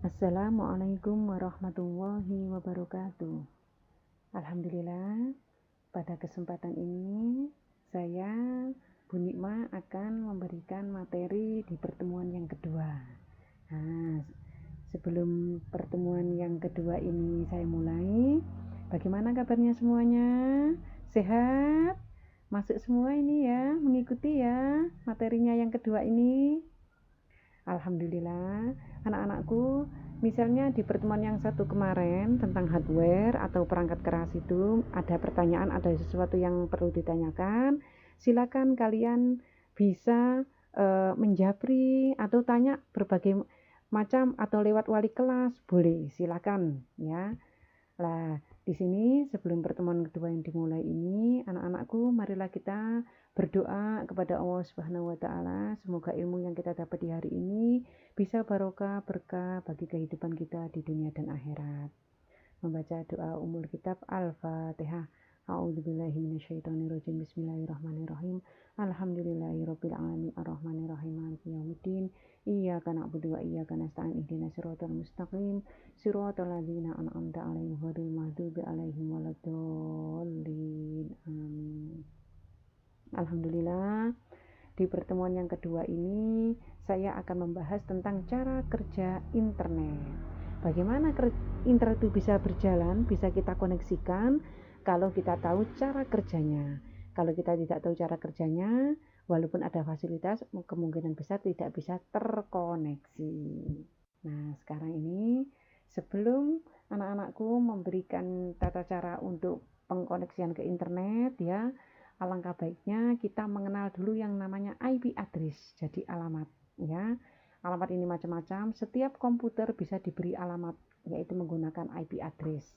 Assalamualaikum warahmatullahi wabarakatuh. Alhamdulillah, pada kesempatan ini saya Bu Nikma akan memberikan materi di pertemuan yang kedua. Nah, sebelum pertemuan yang kedua ini saya mulai, bagaimana kabarnya semuanya? Sehat? Masuk semua ini ya, mengikuti ya materinya yang kedua ini. Alhamdulillah, anak-anakku, misalnya di pertemuan yang satu kemarin tentang hardware atau perangkat keras itu ada pertanyaan, ada sesuatu yang perlu ditanyakan, silakan kalian bisa menjapri atau tanya berbagai macam atau lewat wali kelas, boleh, silakan ya. Lah, di sini sebelum pertemuan kedua yang dimulai ini, anak-anakku, marilah kita berdoa kepada Allah Subhanahu wa taala, semoga ilmu yang kita dapat di hari ini bisa barokah berkah bagi kehidupan kita di dunia dan akhirat. Membaca doa umul kitab Al-Fatihah. A'udzubillahi minasyaitonirrajim. Bismillahirrahmanirrahim. Alhamdulillahirabbil alamin arrahmanirrahim maliki yaumiddin. Iyyaka na'budu wa iyyaka nasta'in ihdinas siratal mustaqim siratal ladzina an'amta 'alaihim ghairil maghdubi 'alaihim waladdallin. Amin. Alhamdulillah, di pertemuan yang kedua ini saya akan membahas tentang cara kerja internet. Bagaimana internet itu bisa berjalan, bisa kita koneksikan kalau kita tahu cara kerjanya. Kalau kita tidak tahu cara kerjanya, walaupun ada fasilitas, kemungkinan besar tidak bisa terkoneksi. Nah, sekarang ini sebelum anak-anakku memberikan tata cara untuk pengkoneksian ke internet ya, alangkah baiknya kita mengenal dulu yang namanya IP address, jadi alamat ya. Alamat ini macam-macam, setiap komputer bisa diberi alamat, yaitu menggunakan IP address.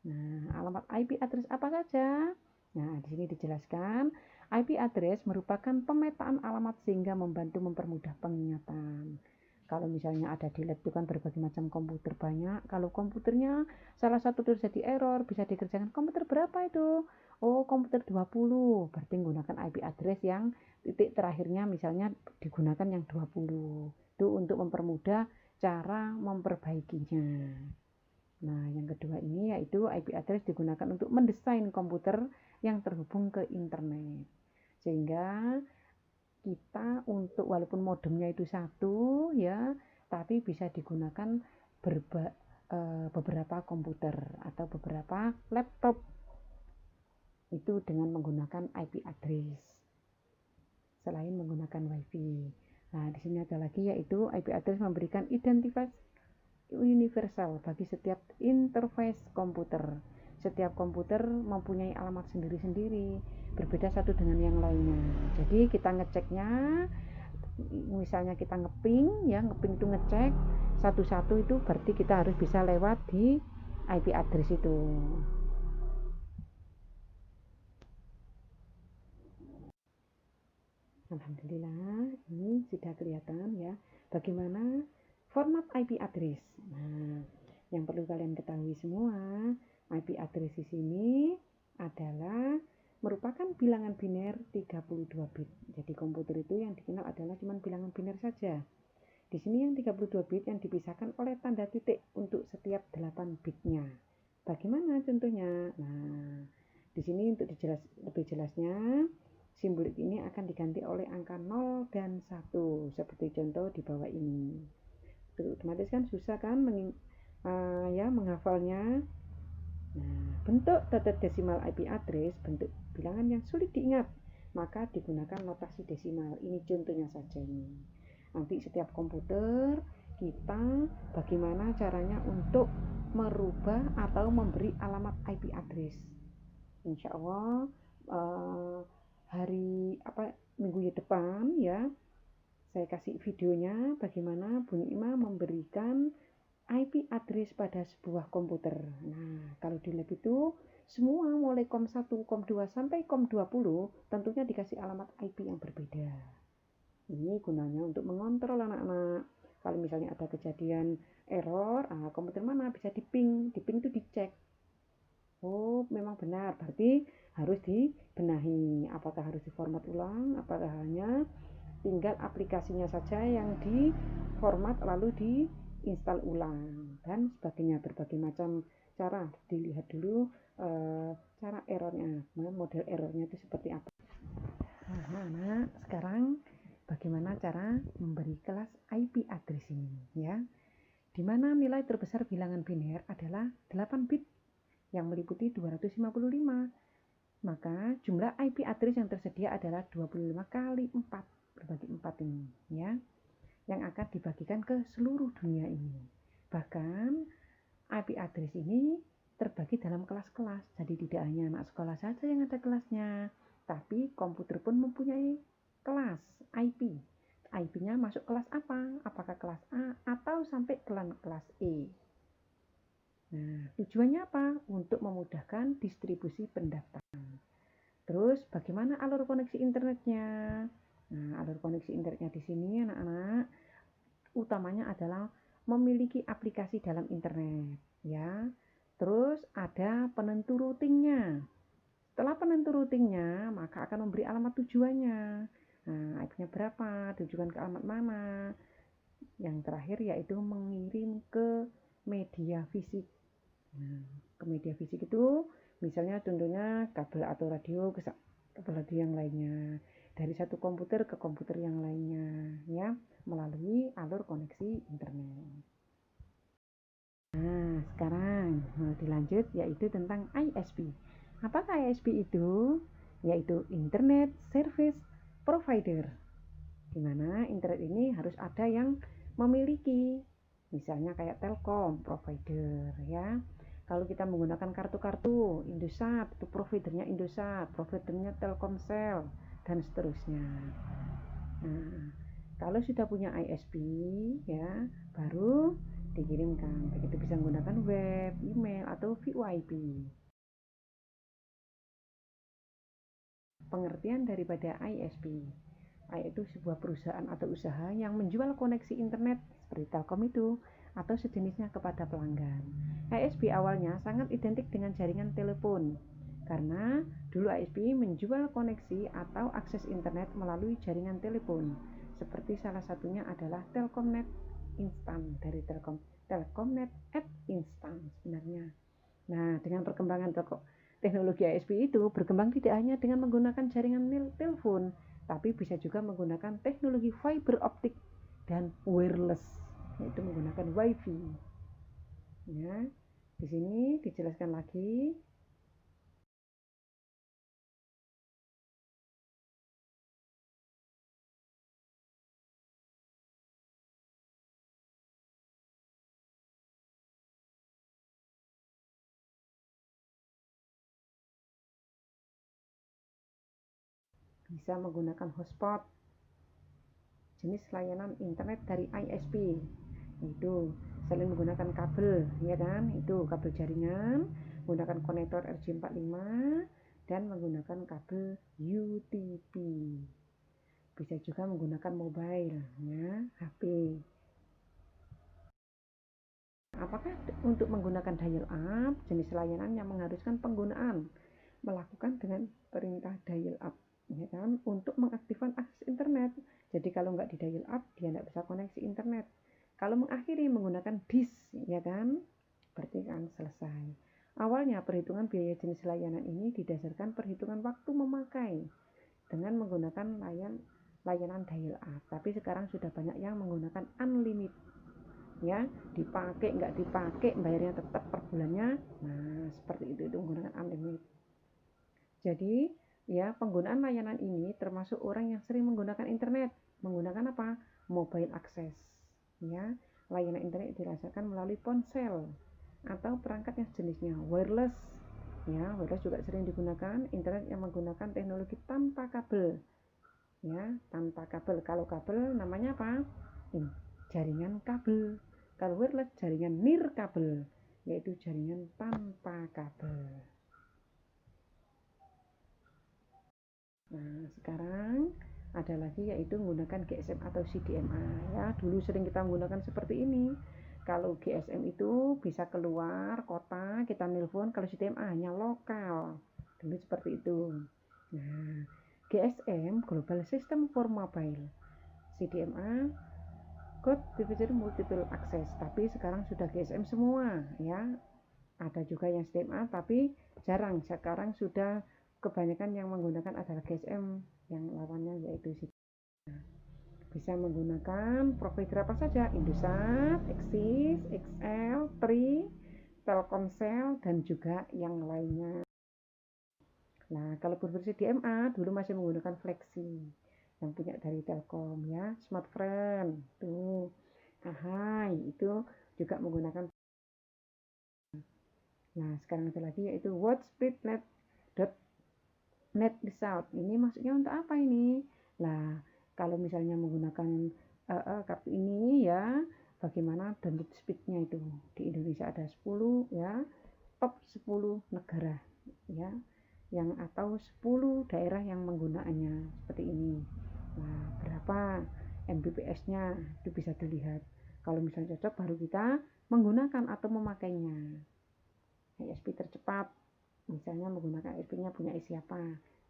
Nah, alamat IP address apa saja? Nah, di sini dijelaskan, IP address merupakan pemetaan alamat sehingga membantu mempermudah pengingatan. Kalau misalnya ada di lab itu kan berbagai macam komputer banyak, kalau komputernya salah satu terjadi error, bisa dikerjakan komputer berapa itu? Oh, komputer 20, berarti menggunakan IP address yang titik terakhirnya misalnya digunakan yang 20. Itu untuk mempermudah cara memperbaikinya. Nah, yang kedua ini yaitu IP address digunakan untuk mendesain komputer yang terhubung ke internet. Sehingga kita untuk walaupun modemnya itu satu ya, tapi bisa digunakan beberapa komputer atau beberapa laptop itu dengan menggunakan IP address selain menggunakan WiFi. Nah, di sini ada lagi yaitu IP address memberikan identitas universal bagi setiap interface komputer. Setiap komputer mempunyai alamat sendiri-sendiri, berbeda satu dengan yang lainnya. Jadi kita ngeceknya, misalnya kita ngeping itu ngecek satu-satu, itu berarti kita harus bisa lewat di IP address itu. Alhamdulillah, ini sudah kelihatan ya bagaimana format IP address. Nah, yang perlu kalian ketahui semua, IP address di sini adalah merupakan bilangan biner 32 bit. Jadi komputer itu yang dikenal adalah cuma bilangan biner saja. Di sini yang 32 bit yang dipisahkan oleh tanda titik untuk setiap 8 bitnya. Bagaimana contohnya? Nah, di sini untuk lebih jelasnya, simbolik ini akan diganti oleh angka 0 dan 1 seperti contoh di bawah ini. Otomatis kan susah kan menghafalnya. Nah, bentuk tata desimal IP address, bentuk bilangan yang sulit diingat, maka digunakan notasi desimal. Ini contohnya saja ini. Nanti setiap komputer kita bagaimana caranya untuk merubah atau memberi alamat IP address. Insya Allah minggu depan ya, saya kasih videonya bagaimana Bu Nikma memberikan IP address pada sebuah komputer. Nah, kalau di lab itu semua mulai COM 1, COM 2 sampai COM 20 tentunya dikasih alamat IP yang berbeda. Ini gunanya untuk mengontrol anak-anak. Kalau misalnya ada kejadian error, komputer mana bisa diping itu dicek. Oh, memang benar, berarti harus dibenahi. Apakah harus diformat ulang, apakah hanya tinggal aplikasinya saja yang diformat lalu install ulang dan sebagainya. Berbagai macam cara, dilihat dulu cara errornya, model errornya itu seperti apa. Nah, anak, sekarang bagaimana cara memberi kelas IP address ini, ya. Di mana nilai terbesar bilangan biner adalah 8 bit yang meliputi 255. Maka jumlah IP address yang tersedia adalah 25 kali 4, berbagi 4 ini, ya, yang akan dibagikan ke seluruh dunia ini. Bahkan IP address ini terbagi dalam kelas-kelas, jadi tidak hanya anak sekolah saja yang ada kelasnya, tapi komputer pun mempunyai kelas IP. IP-nya masuk kelas apa? Apakah kelas A atau sampai kelas E? Nah, tujuannya apa? Untuk memudahkan distribusi pendaftaran. Terus, bagaimana alur koneksi internetnya? Nah, alur koneksi internetnya di sini, anak-anak, utamanya adalah memiliki aplikasi dalam internet, ya. Terus ada penentu routingnya. Setelah penentu routingnya, maka akan memberi alamat tujuannya. Nah, IP-nya berapa? Tujuan ke alamat mana? Yang terakhir yaitu mengirim ke media fisik. Nah, ke media fisik itu misalnya contohnya kabel atau radio ke kabel radio yang lainnya, dari satu komputer ke komputer yang lainnya, ya, melalui alur koneksi internet. Nah, sekarang dilanjut yaitu tentang ISP. Apakah ISP itu? Yaitu Internet Service Provider, di mana internet ini harus ada yang memiliki, misalnya kayak Telkom provider, ya. Kalau kita menggunakan kartu-kartu Indosat, itu providernya Indosat, providernya Telkomsel, dan seterusnya. Nah, kalau sudah punya ISP, ya, baru dikirimkan. Begitu bisa menggunakan web, email, atau VoIP. Pengertian daripada ISP, yaitu sebuah perusahaan atau usaha yang menjual koneksi internet seperti Telkom itu atau sejenisnya kepada pelanggan. ISP awalnya sangat identik dengan jaringan telepon karena dulu ISP menjual koneksi atau akses internet melalui jaringan telepon, seperti salah satunya adalah Telkomnet Instan dari Telkom, Telkomnet at Instan sebenarnya. Nah, dengan perkembangan teknologi ISP itu berkembang tidak hanya dengan menggunakan jaringan telepon, tapi bisa juga menggunakan teknologi fiber optik dan wireless, yaitu menggunakan WiFi. Ya, di sini dijelaskan lagi. Bisa menggunakan hotspot, jenis layanan internet dari ISP, itu selain menggunakan kabel, ya kan, itu kabel jaringan, menggunakan konektor RJ45 dan menggunakan kabel UTP. Bisa juga menggunakan mobile, ya, HP. Apakah untuk menggunakan dial up, jenis layanan yang mengharuskan penggunaan melakukan dengan perintah dial up, ya kan, untuk mengaktifkan akses internet. Jadi kalau nggak di dial up, dia nggak bisa koneksi internet. Kalau mengakhiri menggunakan disk, ya kan, berarti kan selesai. Awalnya perhitungan biaya jenis layanan ini didasarkan perhitungan waktu memakai dengan menggunakan layanan dial up. Tapi sekarang sudah banyak yang menggunakan unlimited, ya, dipakai nggak dipakai bayarnya tetap per bulannya. Nah, seperti itu menggunakan unlimited. Jadi, ya, penggunaan layanan ini termasuk orang yang sering menggunakan internet. Menggunakan apa? Mobile access. Ya, layanan internet dirasakan melalui ponsel atau perangkat yang jenisnya wireless. Ya, wireless juga sering digunakan. Internet yang menggunakan teknologi tanpa kabel. Ya, tanpa kabel. Kalau kabel namanya apa? Jaringan kabel. Kalau wireless jaringan nirkabel, yaitu jaringan tanpa kabel. Nah, sekarang ada lagi yaitu menggunakan GSM atau CDMA, ya. Dulu sering kita menggunakan seperti ini. Kalau GSM itu bisa keluar kota, kita nelpon. Kalau CDMA hanya lokal. Dulu seperti itu. Nah, GSM Global System for Mobile. CDMA God Division Multiple Access, tapi sekarang sudah GSM semua ya. Ada juga yang SDMA tapi jarang, sekarang sudah kebanyakan yang menggunakan adalah GSM, yang lawannya yaitu bisa menggunakan provider apa saja, Indosat, Axis, XL, Tri, Telkomsel, dan juga yang lainnya. Nah, kalau berversi DMA dulu masih menggunakan Flexi yang punya dari Telkom ya, Smartfren tuh, Ahai itu juga menggunakan. Nah, sekarang ada lagi yaitu WhatSpeedNet Result. Ini maksudnya untuk apa ini? Nah, kalau misalnya menggunakan kartu ini ya, bagaimana download speednya itu. Di Indonesia ada 10 ya, top 10 negara ya, yang atau 10 daerah yang menggunakannya seperti ini. Nah, berapa Mbps-nya itu bisa dilihat. Kalau misalnya cocok baru kita menggunakan atau memakainya. ISP tercepat misalnya menggunakan ISP-nya punya siapa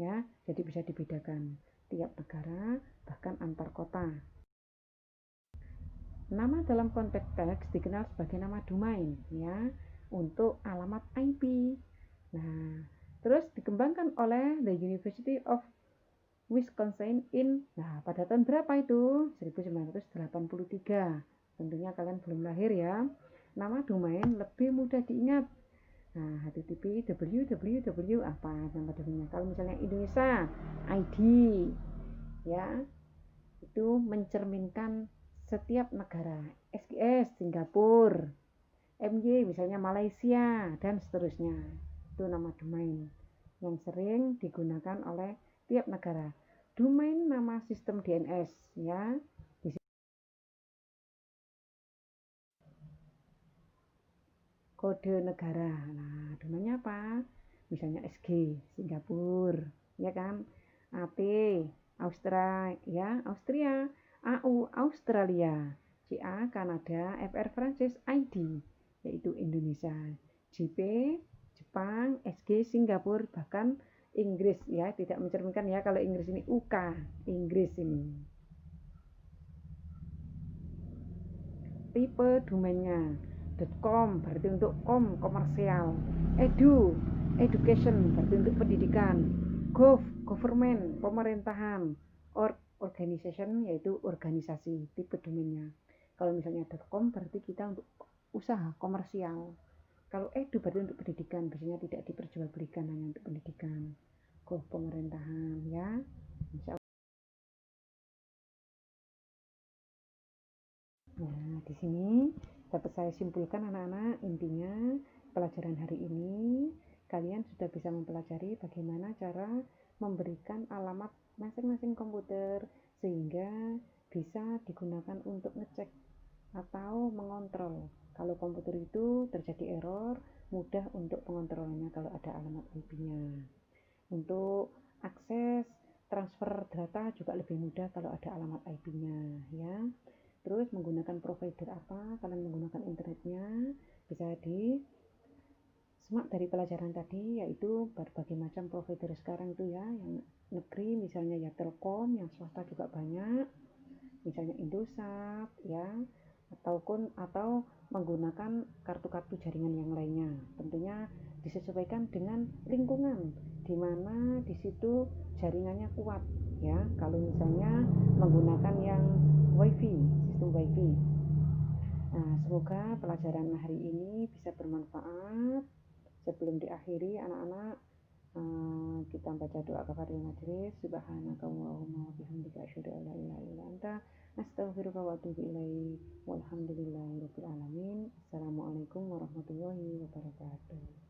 ya, jadi bisa dibedakan tiap negara bahkan antar kota. Nama dalam konteks teks dikenal sebagai nama domain ya, untuk alamat IP. Nah, terus dikembangkan oleh The University of Wisconsin pada tahun berapa itu? 1983. Tentunya kalian belum lahir ya. Nama domain lebih mudah diingat. Nah, HTTP www apa nama domainnya. Kalau misalnya Indonesia ID ya, itu mencerminkan setiap negara. SGS Singapura, MY misalnya Malaysia dan seterusnya. Itu nama domain yang sering digunakan oleh tiap negara. Domain nama sistem DNS ya. Kode negara. Nah, domainnya apa? Misalnya SG Singapura, ya kan? AT Austria, AU Australia, CA Kanada, FR Prancis, ID yaitu Indonesia, JP Jepang, SG Singapura, bahkan Inggris ya, tidak mencerminkan ya kalau Inggris ini UK, Inggris ini. Tipe domainnya .com berarti untuk komersial, education berarti untuk pendidikan, government pemerintahan, organization yaitu organisasi tipe domainnya. Kalau misalnya .com berarti kita untuk usaha komersial, kalau edu berarti untuk pendidikan, biasanya tidak diperjualbelikan, hanya untuk pendidikan. Pemerintahan ya. Nah, di sini dapat saya simpulkan anak-anak, intinya pelajaran hari ini kalian sudah bisa mempelajari bagaimana cara memberikan alamat masing-masing komputer sehingga bisa digunakan untuk ngecek atau mengontrol. Kalau komputer itu terjadi error, mudah untuk pengontrolnya kalau ada alamat IP-nya. Untuk akses transfer data juga lebih mudah kalau ada alamat IP-nya ya. Terus menggunakan provider apa, kalian menggunakan internetnya bisa simak dari pelajaran tadi, yaitu berbagai macam provider sekarang itu ya, yang negeri misalnya ya Telkom, yang swasta juga banyak misalnya Indosat ya, atau menggunakan kartu-kartu jaringan yang lainnya. Tentunya disesuaikan dengan lingkungan di mana di situ jaringannya kuat ya. Kalau misalnya menggunakan yang sistem wifi. Nah, semoga pelajaran hari ini bisa bermanfaat. Sebelum diakhiri anak-anak, kita baca doa kafaratul majelis. Subhanakallahumma wa bihamdika asyhadu an la ilaha illa anta astaghfiruka wa atubu ilaik. Walhamdulillahirabbil alamin. Assalamualaikum warahmatullahi wabarakatuh.